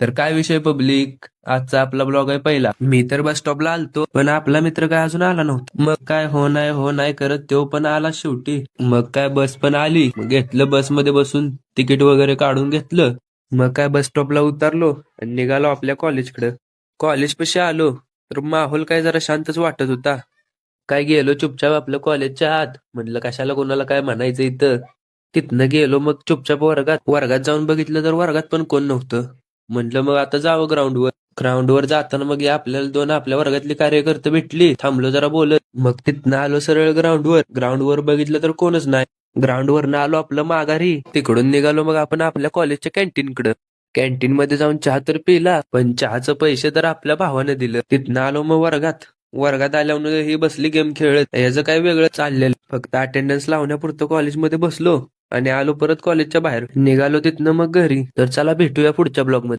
तर काय विषय पब्लिक, आजचा आपला ब्लॉग आहे पहिला. मी तर बस स्टॉपला आलतो, पण आपला मित्र काय अजून आला नव्हता. मग काय हो नाही करत तो पण आला शेवटी. मग काय बस पण आली, मग घेतलं बसमध्ये बसून, तिकीट वगैरे काढून घेतलं. मग काय बस स्टॉपला उतरलो आणि निघालो आपल्या कॉलेजकडे. कॉलेज पाशी आलो तर माहोल काय जरा शांतच वाटत होता. काय गेलो चुपचाप आपल्या कॉलेजच्या आत, म्हटलं कशाला कोणाला काय म्हणायचं इथं. तिथनं गेलो मग चुपचाप वर्गात वर्गात जाऊन बघितलं तर वर्गात पण कोण नव्हतं. म्हटलं मग आता जावं ग्राउंडवर. ग्राउंडवर जाताना मग हे आपल्याला दोन आपल्या वर्गातली कार्यकर्ते भेटली, थांबलो जरा बोलत. मग तिथनं आलो सरळ ग्राउंडवर. ग्राउंडवर बघितलं तर कोणच नाही. ग्राउंडवरनं आलो आपलं माघारी. तिकडून निघालो मग आपण आपल्या कॉलेजच्या कॅन्टीनकडं. कॅन्टीन मध्ये जाऊन चहा तर पिला, पण चहाचं पैसे तर आपल्या भावानं दिलं. तिथनं आलो मग वर्गात. वर्गात आल्यावर ही बसली गेम खेळत. याचं काय वेगळं चाललेलं, फक्त अटेंडन्स लावण्यापुरतं कॉलेजमध्ये बसलो आणि आलो परत कॉलेजच्या बाहेर. निघालो तिथनं मग घरी. तर चला भेटूया पुढच्या ब्लॉग मध्ये.